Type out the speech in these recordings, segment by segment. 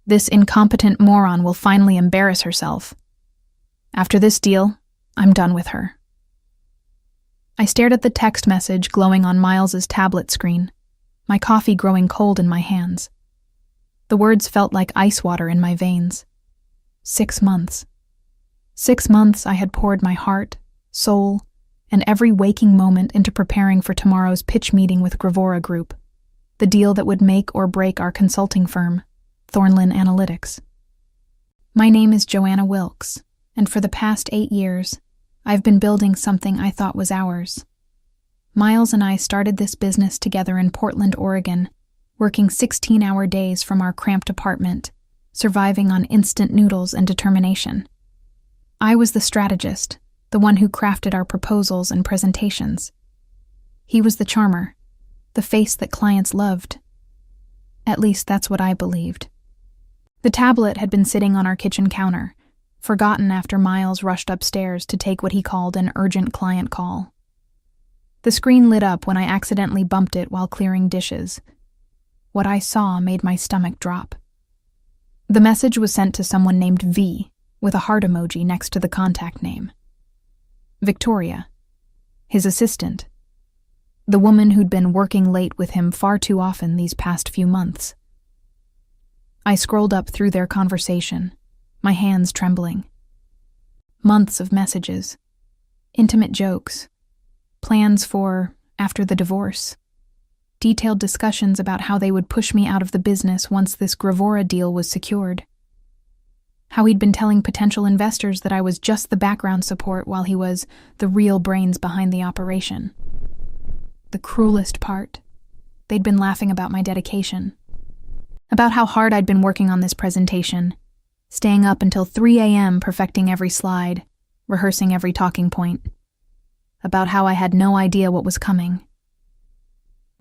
This incompetent moron will finally embarrass herself. After this deal, I'm done with her. I stared at the text message glowing on Miles's tablet screen, my coffee growing cold in my hands. The words felt like ice water in my veins. 6 months. 6 months I had poured my heart, soul, and every waking moment into preparing for tomorrow's pitch meeting with Gravora Group, the deal that would make or break our consulting firm, Thornlin Analytics. My name is Joanna Wilkes, and for the past 8 years, I've been building something I thought was ours. Miles and I started this business together in Portland, Oregon, working 16-hour days from our cramped apartment, surviving on instant noodles and determination. I was the strategist, the one who crafted our proposals and presentations. He was the charmer, the face that clients loved. At least that's what I believed. The tablet had been sitting on our kitchen counter, forgotten after Miles rushed upstairs to take what he called an urgent client call. The screen lit up when I accidentally bumped it while clearing dishes. What I saw made my stomach drop. The message was sent to someone named V, with a heart emoji next to the contact name. Victoria, his assistant, the woman who'd been working late with him far too often these past few months. I scrolled up through their conversation, my hands trembling. Months of messages, intimate jokes, plans for after the divorce, detailed discussions about how they would push me out of the business once this Gravora deal was secured. How he'd been telling potential investors that I was just the background support while he was the real brains behind the operation. The cruelest part, they'd been laughing about my dedication, about how hard I'd been working on this presentation, staying up until 3 a.m. perfecting every slide, rehearsing every talking point, about how I had no idea what was coming.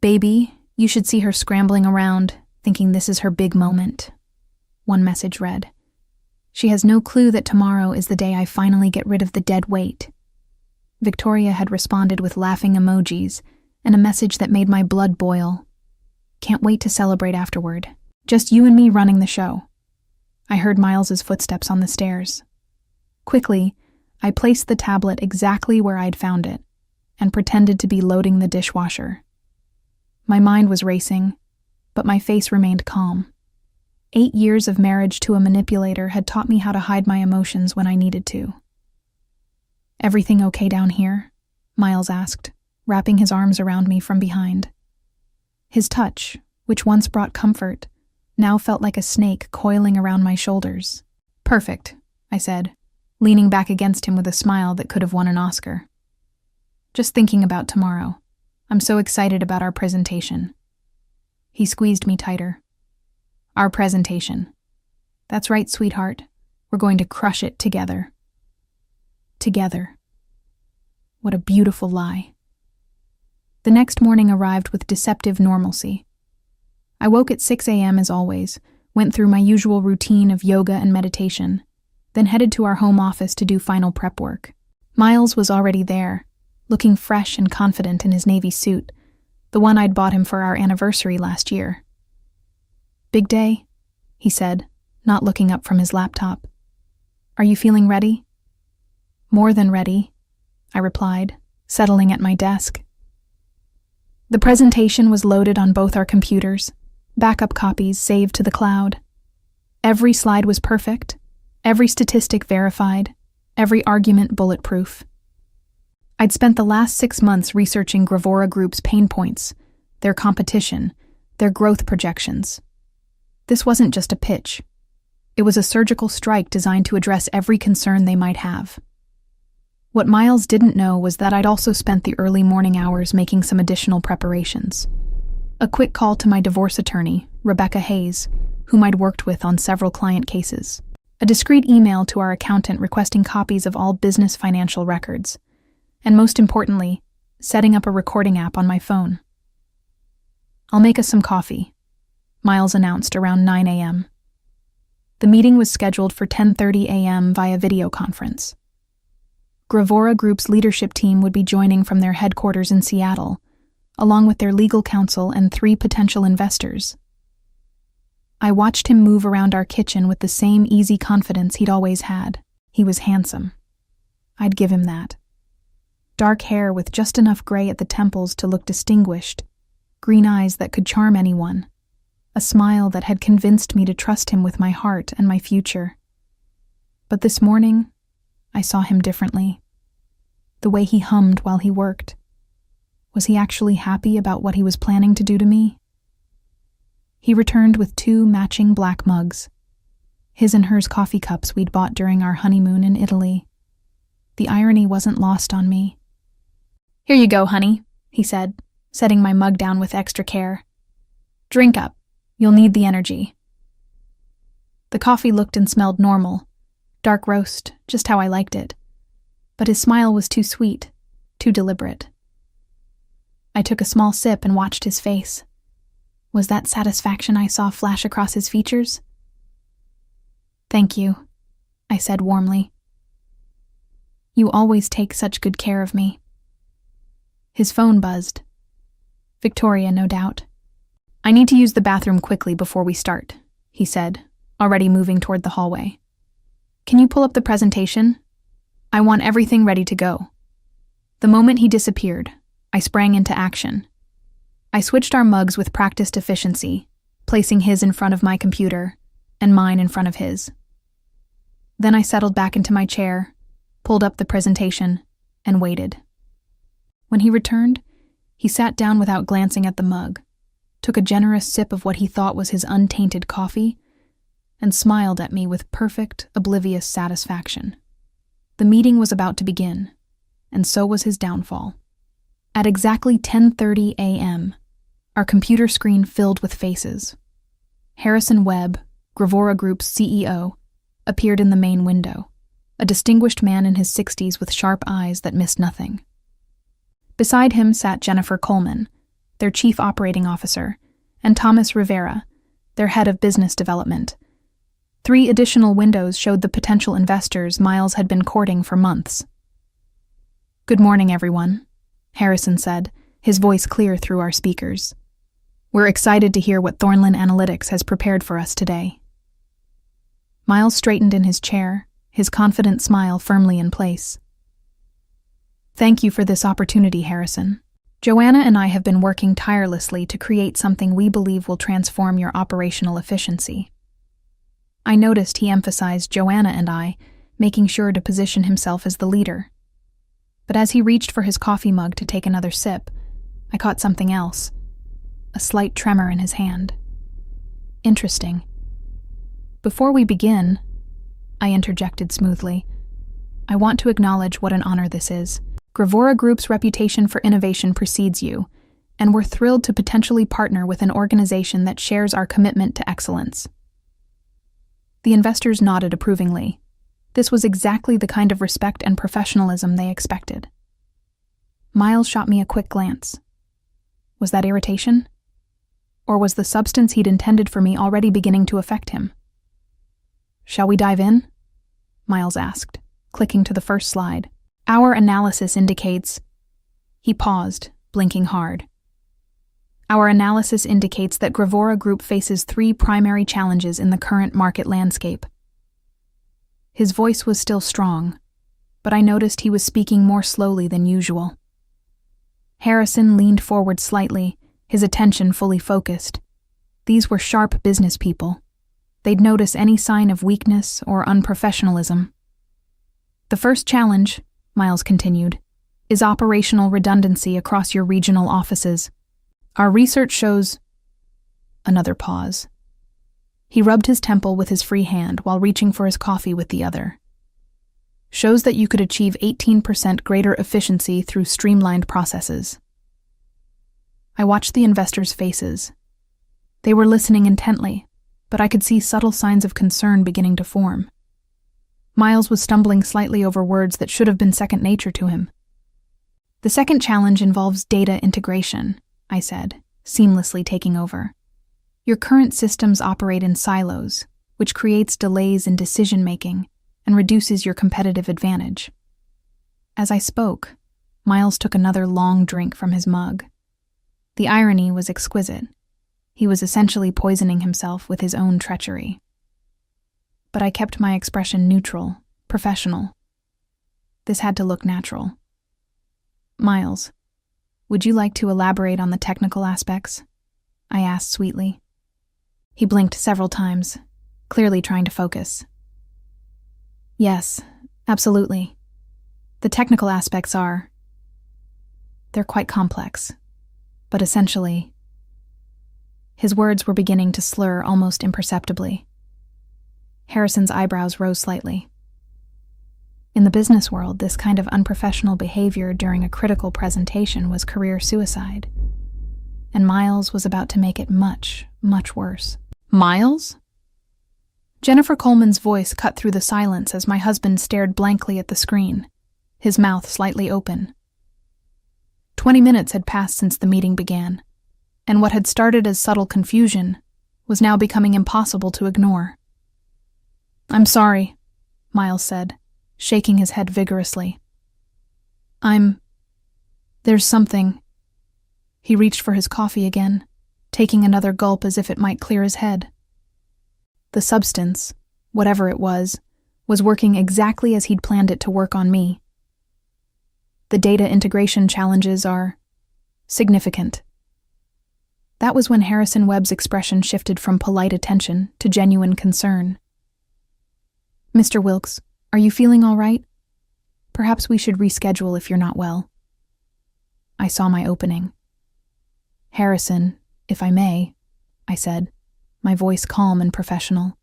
Baby, you should see her scrambling around, thinking this is her big moment, one message read. She has no clue that tomorrow is the day I finally get rid of the dead weight. Victoria had responded with laughing emojis and a message that made my blood boil. Can't wait to celebrate afterward. Just you and me running the show. I heard Miles's footsteps on the stairs. Quickly, I placed the tablet exactly where I'd found it and pretended to be loading the dishwasher. My mind was racing, but my face remained calm. 8 years of marriage to a manipulator had taught me how to hide my emotions when I needed to. Everything okay down here? Miles asked, wrapping his arms around me from behind. His touch, which once brought comfort, now felt like a snake coiling around my shoulders. Perfect, I said, leaning back against him with a smile that could have won an Oscar. Just thinking about tomorrow. I'm so excited about our presentation. He squeezed me tighter. Our presentation. That's right, sweetheart. We're going to crush it together. Together. What a beautiful lie. The next morning arrived with deceptive normalcy. I woke at 6 a.m. as always, went through my usual routine of yoga and meditation, then headed to our home office to do final prep work. Miles was already there, looking fresh and confident in his navy suit, the one I'd bought him for our anniversary last year. Big day, he said, not looking up from his laptop. Are you feeling ready? More than ready, I replied, settling at my desk. The presentation was loaded on both our computers, backup copies saved to the cloud. Every slide was perfect, every statistic verified, every argument bulletproof. I'd spent the last 6 months researching Gravora Group's pain points, their competition, their growth projections. This wasn't just a pitch. It was a surgical strike designed to address every concern they might have. What Miles didn't know was that I'd also spent the early morning hours making some additional preparations. A quick call to my divorce attorney, Rebecca Hayes, whom I'd worked with on several client cases. A discreet email to our accountant requesting copies of all business financial records. And most importantly, setting up a recording app on my phone. I'll make us some coffee, Miles announced around 9 a.m. The meeting was scheduled for 10:30 a.m. via video conference. Gravora Group's leadership team would be joining from their headquarters in Seattle, along with their legal counsel and 3 potential investors. I watched him move around our kitchen with the same easy confidence he'd always had. He was handsome. I'd give him that. Dark hair with just enough gray at the temples to look distinguished, green eyes that could charm anyone, a smile that had convinced me to trust him with my heart and my future. But this morning, I saw him differently. The way he hummed while he worked. Was he actually happy about what he was planning to do to me? He returned with 2 matching black mugs, his and hers coffee cups we'd bought during our honeymoon in Italy. The irony wasn't lost on me. "Here you go, honey," he said, setting my mug down with extra care. "Drink up. You'll need the energy." The coffee looked and smelled normal, dark roast, just how I liked it. But his smile was too sweet, too deliberate. I took a small sip and watched his face. Was that satisfaction I saw flash across his features? "Thank you," I said warmly. "You always take such good care of me." His phone buzzed. Victoria, no doubt. "I need to use the bathroom quickly before we start," he said, already moving toward the hallway. "Can you pull up the presentation? I want everything ready to go." The moment he disappeared, I sprang into action. I switched our mugs with practiced efficiency, placing his in front of my computer and mine in front of his. Then I settled back into my chair, pulled up the presentation, and waited. When he returned, he sat down without glancing at the mug, took a generous sip of what he thought was his untainted coffee, and smiled at me with perfect, oblivious satisfaction. The meeting was about to begin, and so was his downfall. At exactly 10:30 a.m., our computer screen filled with faces. Harrison Webb, Gravora Group's CEO, appeared in the main window, a distinguished man in his 60s with sharp eyes that missed nothing. Beside him sat Jennifer Coleman, their chief operating officer, and Thomas Rivera, their head of business development. 3 additional windows showed the potential investors Miles had been courting for months. "Good morning, everyone," Harrison said, his voice clear through our speakers. "We're excited to hear what Thornland Analytics has prepared for us today." Miles straightened in his chair, his confident smile firmly in place. "Thank you for this opportunity, Harrison. Joanna and I have been working tirelessly to create something we believe will transform your operational efficiency." I noticed he emphasized Joanna and I, making sure to position himself as the leader. But as he reached for his coffee mug to take another sip, I caught something else, a slight tremor in his hand. "Interesting. Before we begin," I interjected smoothly, "I want to acknowledge what an honor this is. Gravora Group's reputation for innovation precedes you, and we're thrilled to potentially partner with an organization that shares our commitment to excellence." The investors nodded approvingly. This was exactly the kind of respect and professionalism they expected. Miles shot me a quick glance. Was that irritation? Or was the substance he'd intended for me already beginning to affect him? "Shall we dive in?" Miles asked, clicking to the first slide. "Our analysis indicates..." He paused, blinking hard. "Our analysis indicates that Gravora Group faces 3 primary challenges in the current market landscape." His voice was still strong, but I noticed he was speaking more slowly than usual. Harrison leaned forward slightly, his attention fully focused. These were sharp business people. They'd notice any sign of weakness or unprofessionalism. "The first challenge," Miles continued, "is operational redundancy across your regional offices. Our research shows..." Another pause. He rubbed his temple with his free hand while reaching for his coffee with the other. "Shows that you could achieve 18% greater efficiency through streamlined processes." I watched the investors' faces. They were listening intently, but I could see subtle signs of concern beginning to form. Miles was stumbling slightly over words that should have been second nature to him. "The second challenge involves data integration," I said, seamlessly taking over. "Your current systems operate in silos, which creates delays in decision-making and reduces your competitive advantage." As I spoke, Miles took another long drink from his mug. The irony was exquisite. He was essentially poisoning himself with his own treachery. But I kept my expression neutral, professional. This had to look natural. Miles, would you like to elaborate on the technical aspects? I asked sweetly. He blinked several times, clearly trying to focus. Yes, absolutely. The technical aspects they're quite complex, but essentially... His words were beginning to slur almost imperceptibly. Harrison's eyebrows rose slightly. In the business world, this kind of unprofessional behavior during a critical presentation was career suicide. And Miles was about to make it much, much worse. Miles? Jennifer Coleman's voice cut through the silence as my husband stared blankly at the screen, his mouth slightly open. 20 minutes had passed since the meeting began, and what had started as subtle confusion was now becoming impossible to ignore. I'm sorry, Miles said, shaking his head vigorously. There's something. He reached for his coffee again, taking another gulp as if it might clear his head. The substance, whatever it was working exactly as he'd planned it to work on me. The data integration challenges are significant. That was when Harrison Webb's expression shifted from polite attention to genuine concern. Mr. Wilkes, are you feeling all right? Perhaps we should reschedule if you're not well. I saw my opening. Harrison, if I may, I said, my voice calm and professional.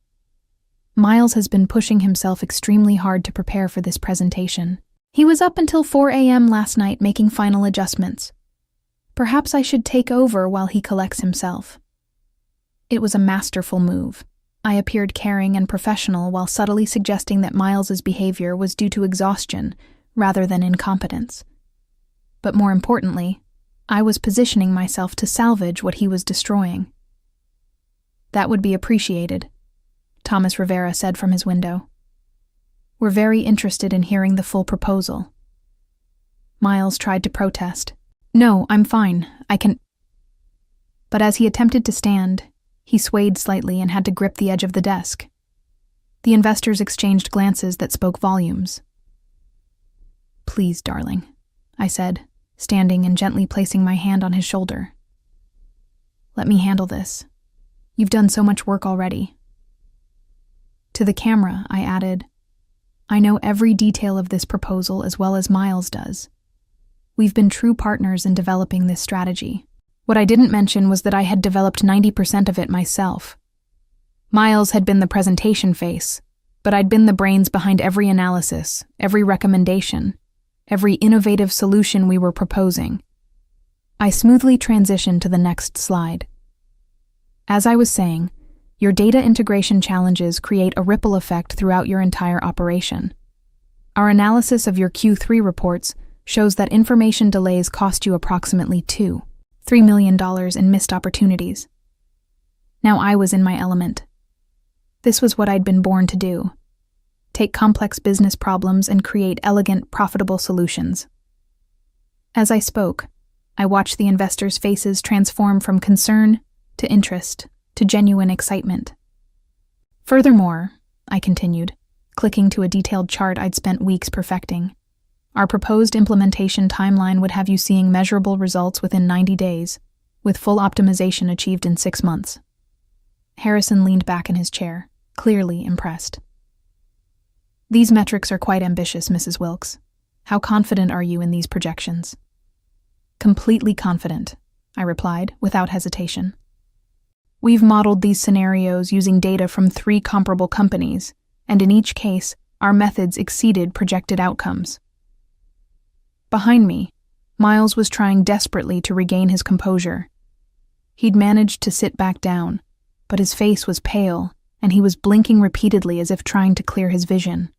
Miles has been pushing himself extremely hard to prepare for this presentation. He was up until 4 a.m. last night making final adjustments. Perhaps I should take over while he collects himself. It was a masterful move. I appeared caring and professional while subtly suggesting that Miles's behavior was due to exhaustion rather than incompetence. But more importantly, I was positioning myself to salvage what he was destroying. That would be appreciated, Thomas Rivera said from his window. We're very interested in hearing the full proposal. Miles tried to protest. No, I'm fine. I can... But as he attempted to stand, he swayed slightly and had to grip the edge of the desk. The investors exchanged glances that spoke volumes. Please, darling, I said, standing and gently placing my hand on his shoulder. Let me handle this. You've done so much work already. To the camera, I added, I know every detail of this proposal as well as Miles does. We've been true partners in developing this strategy. What I didn't mention was that I had developed 90% of it myself. Miles had been the presentation face, but I'd been the brains behind every analysis, every recommendation, every innovative solution we were proposing. I smoothly transitioned to the next slide. As I was saying, your data integration challenges create a ripple effect throughout your entire operation. Our analysis of your Q3 reports shows that information delays cost you approximately $3 million in missed opportunities. Now I was in my element. This was what I'd been born to do. Take complex business problems and create elegant, profitable solutions. As I spoke, I watched the investors' faces transform from concern to interest to genuine excitement. Furthermore, I continued, clicking to a detailed chart I'd spent weeks perfecting, our proposed implementation timeline would have you seeing measurable results within 90 days, with full optimization achieved in 6 months. Harrison leaned back in his chair, clearly impressed. These metrics are quite ambitious, Mrs. Wilkes. How confident are you in these projections? Completely confident, I replied, without hesitation. We've modeled these scenarios using data from 3 comparable companies, and in each case, our methods exceeded projected outcomes. Behind me, Miles was trying desperately to regain his composure. He'd managed to sit back down, but his face was pale, and he was blinking repeatedly as if trying to clear his vision.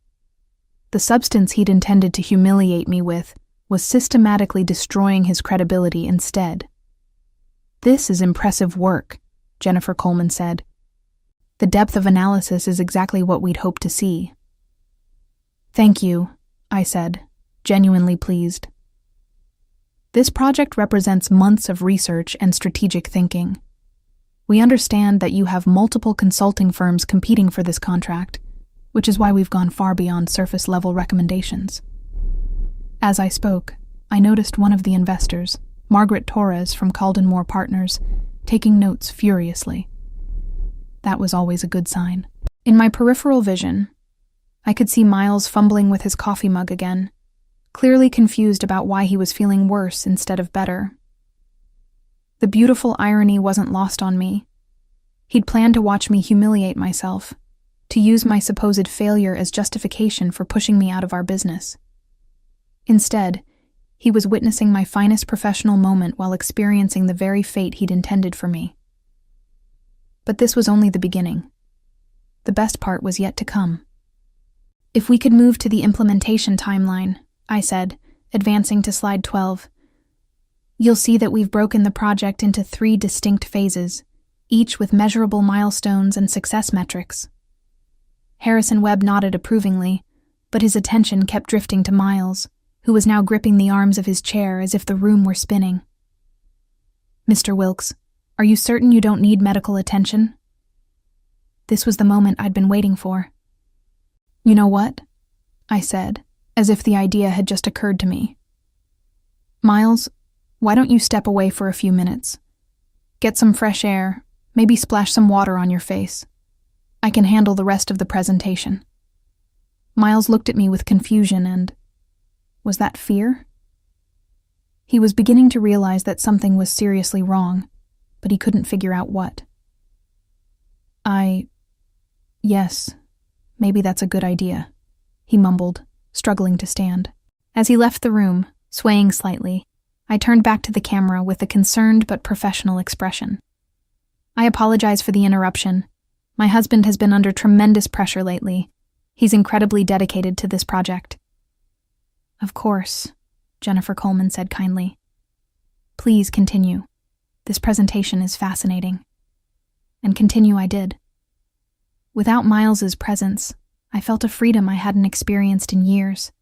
The substance he'd intended to humiliate me with was systematically destroying his credibility instead. This is impressive work, Jennifer Coleman said. The depth of analysis is exactly what we'd hoped to see. Thank you, I said, genuinely pleased. This project represents months of research and strategic thinking. We understand that you have multiple consulting firms competing for this contract, which is why we've gone far beyond surface-level recommendations." As I spoke, I noticed one of the investors, Margaret Torres from Calden Moore Partners, taking notes furiously. That was always a good sign. In my peripheral vision, I could see Miles fumbling with his coffee mug again, clearly confused about why he was feeling worse instead of better. The beautiful irony wasn't lost on me. He'd planned to watch me humiliate myself, to use my supposed failure as justification for pushing me out of our business. Instead, he was witnessing my finest professional moment while experiencing the very fate he'd intended for me. But this was only the beginning. The best part was yet to come. "If we could move to the implementation timeline," I said, advancing to slide 12. "You'll see that we've broken the project into 3 distinct phases, each with measurable milestones and success metrics." Harrison Webb nodded approvingly, but his attention kept drifting to Miles, who was now gripping the arms of his chair as if the room were spinning. "Mr. Wilkes, are you certain you don't need medical attention?" This was the moment I'd been waiting for. "You know what?" I said, as if the idea had just occurred to me. "Miles, why don't you step away for a few minutes? Get some fresh air, maybe splash some water on your face. I can handle the rest of the presentation." Miles looked at me with confusion and... was that fear? He was beginning to realize that something was seriously wrong, but he couldn't figure out what. Yes, maybe that's a good idea," he mumbled, struggling to stand. As he left the room, swaying slightly, I turned back to the camera with a concerned but professional expression. "I apologize for the interruption. My husband has been under tremendous pressure lately. He's incredibly dedicated to this project." "Of course," Jennifer Coleman said kindly. "Please continue. This presentation is fascinating." And continue I did. Without Miles's presence, I felt a freedom I hadn't experienced in years.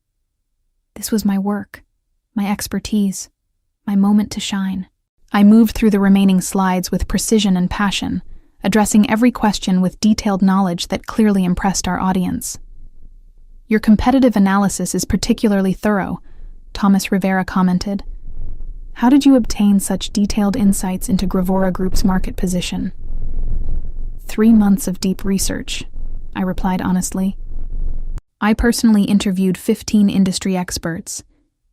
This was my work, my expertise, my moment to shine. I moved through the remaining slides with precision and passion, addressing every question with detailed knowledge that clearly impressed our audience. "Your competitive analysis is particularly thorough," Thomas Rivera commented. "How did you obtain such detailed insights into Gravora Group's market position?" 3 months of deep research, I replied honestly. I personally interviewed 15 industry experts,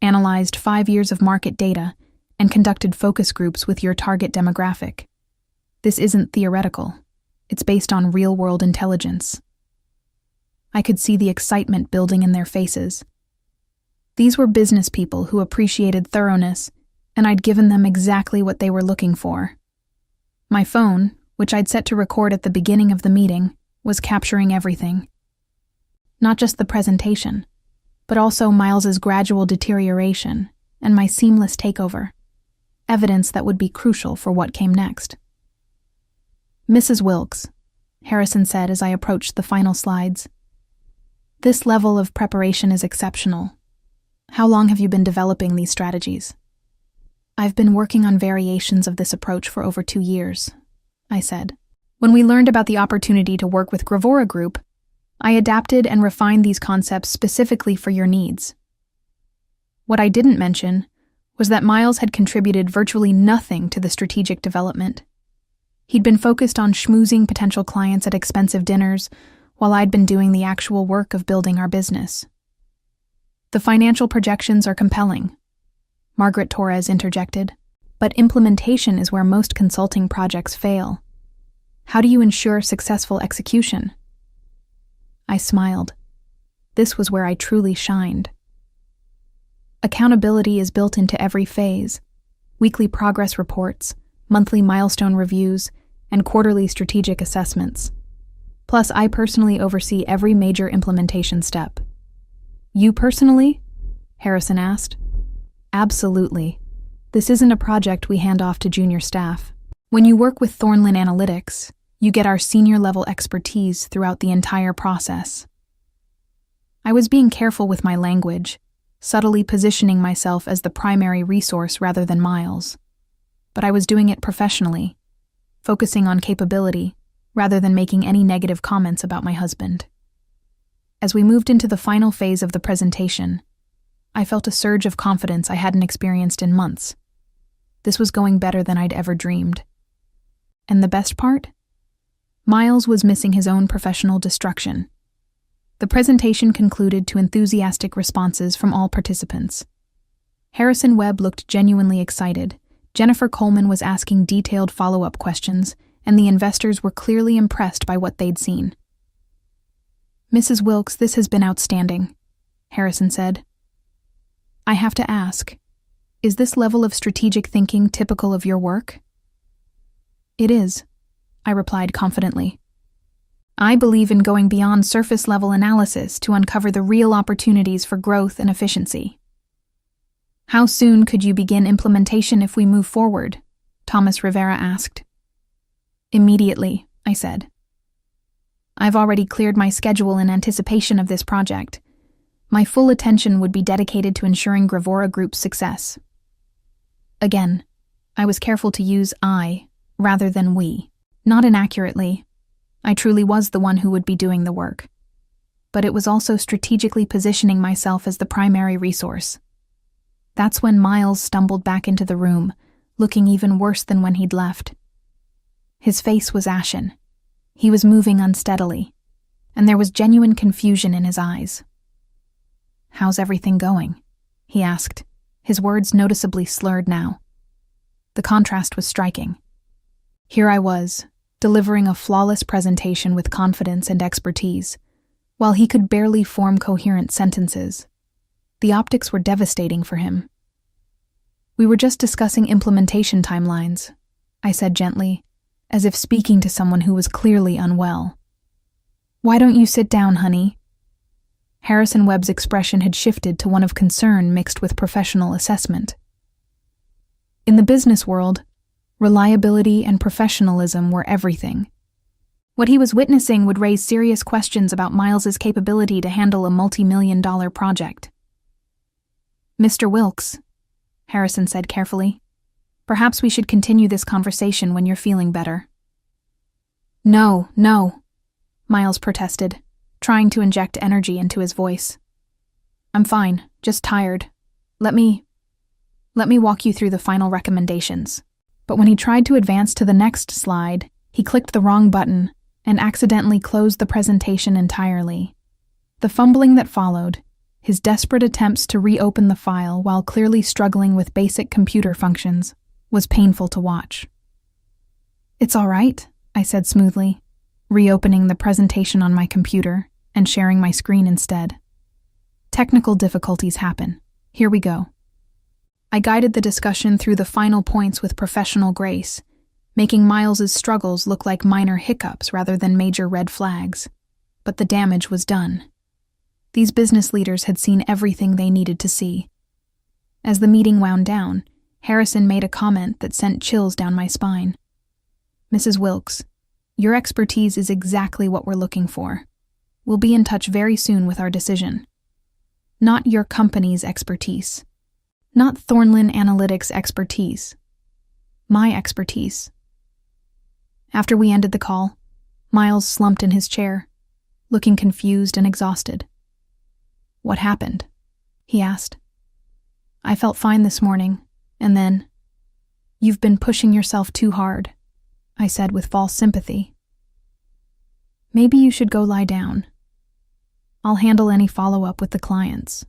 analyzed 5 years of market data, and conducted focus groups with your target demographic. This isn't theoretical. It's based on real-world intelligence. I could see the excitement building in their faces. These were business people who appreciated thoroughness, and I'd given them exactly what they were looking for. My phone, which I'd set to record at the beginning of the meeting, was capturing everything. Not just the presentation, but also Miles's gradual deterioration and my seamless takeover, evidence that would be crucial for what came next. "Mrs. Wilkes," Harrison said as I approached the final slides, "this level of preparation is exceptional. How long have you been developing these strategies?" "I've been working on variations of this approach for over 2 years," I said. "When we learned about the opportunity to work with Gravora Group, I adapted and refined these concepts specifically for your needs." What I didn't mention was that Miles had contributed virtually nothing to the strategic development. He'd been focused on schmoozing potential clients at expensive dinners, while I'd been doing the actual work of building our business. "The financial projections are compelling," Margaret Torres interjected, "but implementation is where most consulting projects fail. How do you ensure successful execution?" I smiled. This was where I truly shined. Accountability is built into every phase: weekly progress reports, monthly milestone reviews, and quarterly strategic assessments. Plus, I personally oversee every major implementation step. "You personally?" Harrison asked. "Absolutely. This isn't a project we hand off to junior staff. When you work with Thornlin Analytics, you get our senior-level expertise throughout the entire process." I was being careful with my language, subtly positioning myself as the primary resource rather than Miles. But I was doing it professionally, focusing on capability rather than making any negative comments about my husband. As we moved into the final phase of the presentation, I felt a surge of confidence I hadn't experienced in months. This was going better than I'd ever dreamed. And the best part? Miles was missing his own professional destruction. The presentation concluded to enthusiastic responses from all participants. Harrison Webb looked genuinely excited, Jennifer Coleman was asking detailed follow-up questions, and the investors were clearly impressed by what they'd seen. "Mrs. Wilkes, this has been outstanding," Harrison said. "I have to ask, is this level of strategic thinking typical of your work?" "It is," I replied confidently. "I believe in going beyond surface-level analysis to uncover the real opportunities for growth and efficiency." "How soon could you begin implementation if we move forward?" Thomas Rivera asked. "Immediately," I said. "I've already cleared my schedule in anticipation of this project. My full attention would be dedicated to ensuring Gravora Group's success." Again, I was careful to use I rather than we. Not inaccurately. I truly was the one who would be doing the work. But it was also strategically positioning myself as the primary resource. That's when Miles stumbled back into the room, looking even worse than when he'd left. His face was ashen. He was moving unsteadily, and there was genuine confusion in his eyes. "How's everything going?" he asked, his words noticeably slurred now. The contrast was striking. Here I was, delivering a flawless presentation with confidence and expertise, while he could barely form coherent sentences. The optics were devastating for him. "We were just discussing implementation timelines," I said gently, as if speaking to someone who was clearly unwell. "Why don't you sit down, honey?" Harrison Webb's expression had shifted to one of concern mixed with professional assessment. In the business world, reliability and professionalism were everything. What he was witnessing would raise serious questions about Miles's capability to handle a multi-million-dollar project. "Mr. Wilkes," Harrison said carefully, "perhaps we should continue this conversation when you're feeling better." No, Miles protested, trying to inject energy into his voice. "I'm fine, just tired. Let me walk you through the final recommendations." But when he tried to advance to the next slide, he clicked the wrong button and accidentally closed the presentation entirely. The fumbling that followed, his desperate attempts to reopen the file while clearly struggling with basic computer functions, was painful to watch. "It's all right," I said smoothly, reopening the presentation on my computer and sharing my screen instead. "Technical difficulties happen. Here we go." I guided the discussion through the final points with professional grace, making Miles's struggles look like minor hiccups rather than major red flags. But the damage was done. These business leaders had seen everything they needed to see. As the meeting wound down, Harrison made a comment that sent chills down my spine. "Mrs. Wilkes, your expertise is exactly what we're looking for. We'll be in touch very soon with our decision." Not your company's expertise. Not Thornlin Analytics' expertise. My expertise. After we ended the call, Miles slumped in his chair, looking confused and exhausted. "What happened?" he asked. "I felt fine this morning, and then—" "You've been pushing yourself too hard," I said with false sympathy. "Maybe you should go lie down. I'll handle any follow-up with the clients."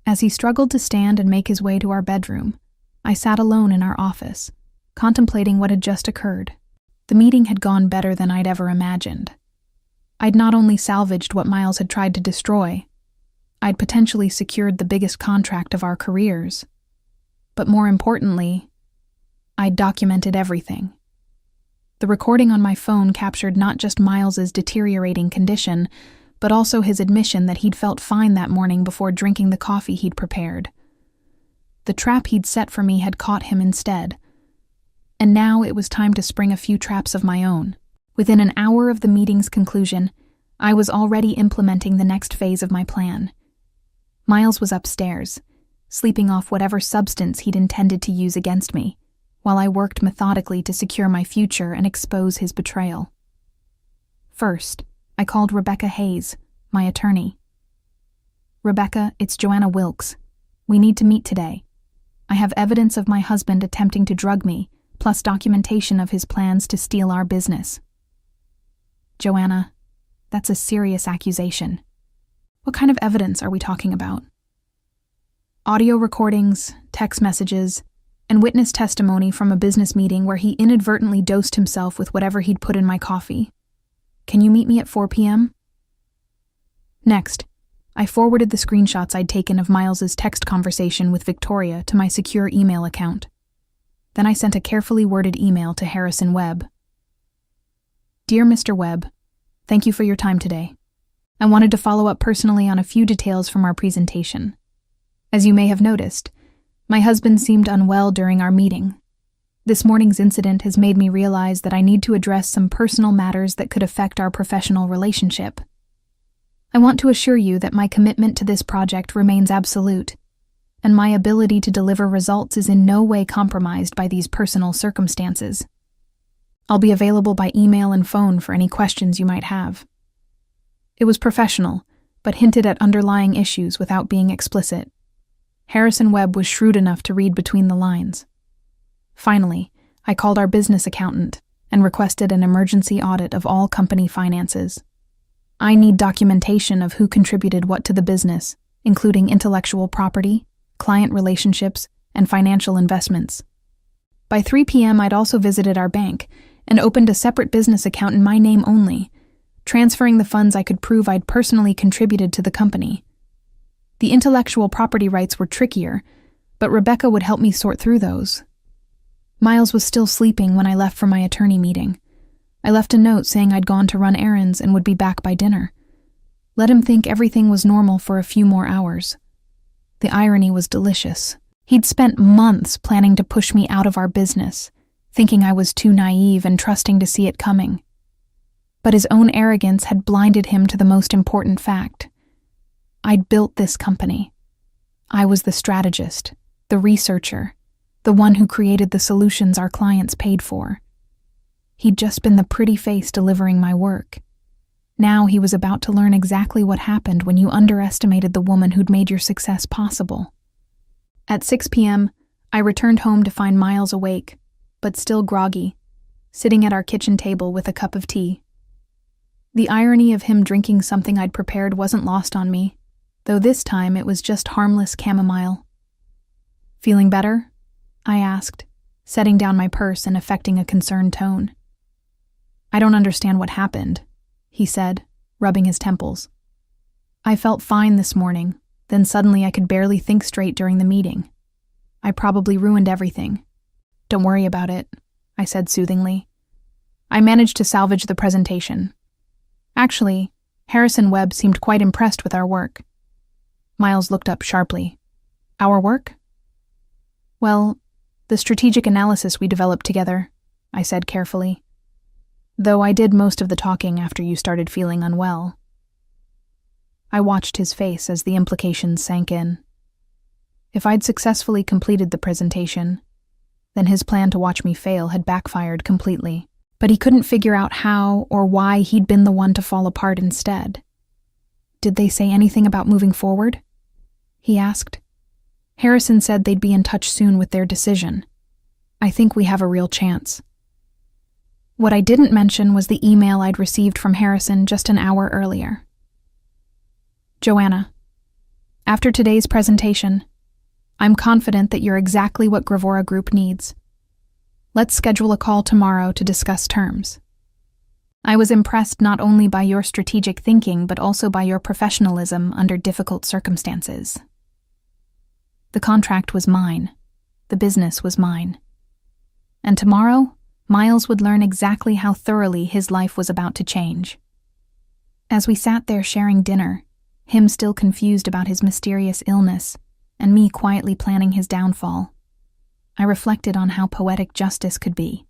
As he struggled to stand and make his way to our bedroom, I sat alone in our office, contemplating what had just occurred. The meeting had gone better than I'd ever imagined. I'd not only salvaged what Miles had tried to destroy, I'd potentially secured the biggest contract of our careers. But more importantly, I'd documented everything. The recording on my phone captured not just Miles's deteriorating condition, but also his admission that he'd felt fine that morning before drinking the coffee he'd prepared. The trap he'd set for me had caught him instead. And now it was time to spring a few traps of my own. Within an hour of the meeting's conclusion, I was already implementing the next phase of my plan. Miles was upstairs, sleeping off whatever substance he'd intended to use against me, while I worked methodically to secure my future and expose his betrayal. First, I called Rebecca Hayes, my attorney. "Rebecca, it's Joanna Wilkes. We need to meet today. I have evidence of my husband attempting to drug me, plus documentation of his plans to steal our business." "Joanna, that's a serious accusation. What kind of evidence are we talking about?" "Audio recordings, text messages, and witness testimony from a business meeting where he inadvertently dosed himself with whatever he'd put in my coffee. Can you meet me at 4 p.m.? Next, I forwarded the screenshots I'd taken of Miles's text conversation with Victoria to my secure email account. Then I sent a carefully worded email to Harrison Webb. "Dear Mr. Webb, thank you for your time today. I wanted to follow up personally on a few details from our presentation. As you may have noticed, my husband seemed unwell during our meeting. This morning's incident has made me realize that I need to address some personal matters that could affect our professional relationship. I want to assure you that my commitment to this project remains absolute, and my ability to deliver results is in no way compromised by these personal circumstances. I'll be available by email and phone for any questions you might have." It was professional, but hinted at underlying issues without being explicit. Harrison Webb was shrewd enough to read between the lines. Finally, I called our business accountant and requested an emergency audit of all company finances. I need documentation of who contributed what to the business, including intellectual property, client relationships, and financial investments. By 3 p.m., I'd also visited our bank and opened a separate business account in my name only, transferring the funds I could prove I'd personally contributed to the company. The intellectual property rights were trickier, but Rebecca would help me sort through those. Miles was still sleeping when I left for my attorney meeting. I left a note saying I'd gone to run errands and would be back by dinner. Let him think everything was normal for a few more hours. The irony was delicious. He'd spent months planning to push me out of our business, thinking I was too naive and trusting to see it coming. But his own arrogance had blinded him to the most important fact. I'd built this company. I was the strategist, the researcher, the one who created the solutions our clients paid for. He'd just been the pretty face delivering my work. Now he was about to learn exactly what happened when you underestimated the woman who'd made your success possible. At 6 p.m., I returned home to find Miles awake, but still groggy, sitting at our kitchen table with a cup of tea. The irony of him drinking something I'd prepared wasn't lost on me, though this time it was just harmless chamomile. "Feeling better?" I asked, setting down my purse and affecting a concerned tone. "I don't understand what happened," he said, rubbing his temples. "I felt fine this morning, then suddenly I could barely think straight during the meeting. I probably ruined everything." "Don't worry about it," I said soothingly. "I managed to salvage the presentation. Actually, Harrison Webb seemed quite impressed with our work." Miles looked up sharply. "Our work?" "Well, the strategic analysis we developed together," I said carefully. "Though I did most of the talking after you started feeling unwell." I watched his face as the implications sank in. If I'd successfully completed the presentation, then his plan to watch me fail had backfired completely. But he couldn't figure out how or why he'd been the one to fall apart instead. "Did they say anything about moving forward?" he asked. "Harrison said they'd be in touch soon with their decision. I think we have a real chance." What I didn't mention was the email I'd received from Harrison just an hour earlier. "Joanna, after today's presentation, I'm confident that you're exactly what Gravora Group needs. Let's schedule a call tomorrow to discuss terms. I was impressed not only by your strategic thinking but also by your professionalism under difficult circumstances. The contract was mine. The business was mine. And tomorrow, Miles would learn exactly how thoroughly his life was about to change." As we sat there sharing dinner, him still confused about his mysterious illness, and me quietly planning his downfall, I reflected on how poetic justice could be.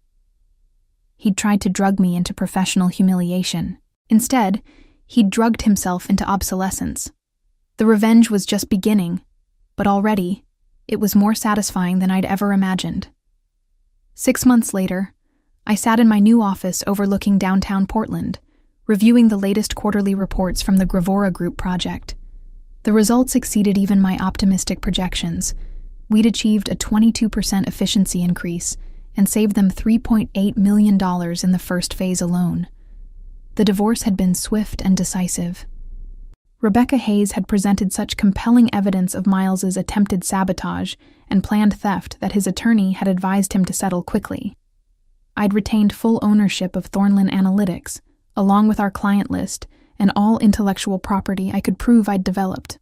He'd tried to drug me into professional humiliation. Instead, he'd drugged himself into obsolescence. The revenge was just beginning, but already, it was more satisfying than I'd ever imagined. 6 months later, I sat in my new office overlooking downtown Portland, reviewing the latest quarterly reports from the Gravora Group project. The results exceeded even my optimistic projections. We'd achieved a 22% efficiency increase and saved them $3.8 million in the first phase alone. The divorce had been swift and decisive. Rebecca Hayes had presented such compelling evidence of Miles's attempted sabotage and planned theft that his attorney had advised him to settle quickly. I'd retained full ownership of Thornlin Analytics, along with our client list and all intellectual property I could prove I'd developed.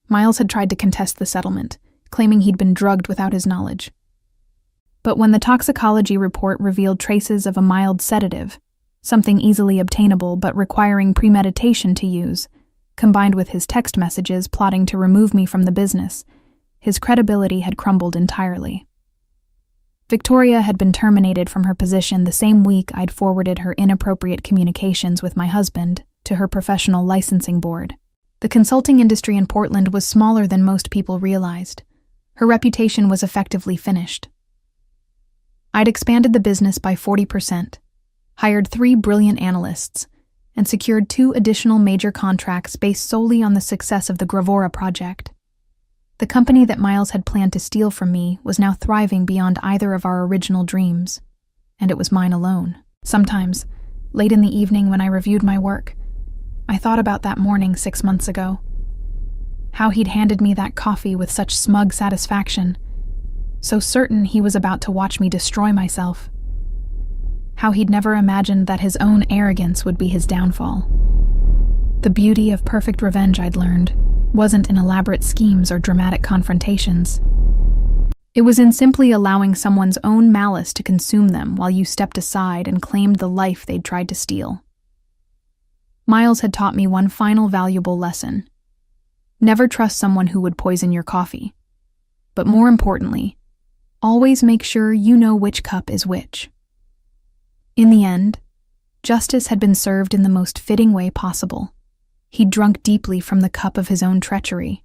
Miles had tried to contest the settlement, claiming he'd been drugged without his knowledge. But when the toxicology report revealed traces of a mild sedative, something easily obtainable but requiring premeditation to use, combined with his text messages plotting to remove me from the business, his credibility had crumbled entirely. Victoria had been terminated from her position the same week I'd forwarded her inappropriate communications with my husband to her professional licensing board. The consulting industry in Portland was smaller than most people realized. Her reputation was effectively finished. I'd expanded the business by 40%, hired 3 brilliant analysts, and secured 2 additional major contracts based solely on the success of the Gravora project. The company that Miles had planned to steal from me was now thriving beyond either of our original dreams, and it was mine alone. Sometimes, late in the evening when I reviewed my work, I thought about that morning 6 months ago. How he'd handed me that coffee with such smug satisfaction, so certain he was about to watch me destroy myself. How he'd never imagined that his own arrogance would be his downfall. The beauty of perfect revenge, I'd learned, wasn't in elaborate schemes or dramatic confrontations. It was in simply allowing someone's own malice to consume them while you stepped aside and claimed the life they'd tried to steal. Miles had taught me one final valuable lesson. Never trust someone who would poison your coffee. But more importantly, always make sure you know which cup is which. In the end, justice had been served in the most fitting way possible. He'd drunk deeply from the cup of his own treachery,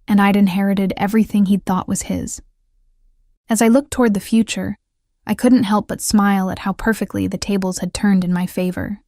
and I'd inherited everything he'd thought was his. As I looked toward the future, I couldn't help but smile at how perfectly the tables had turned in my favor.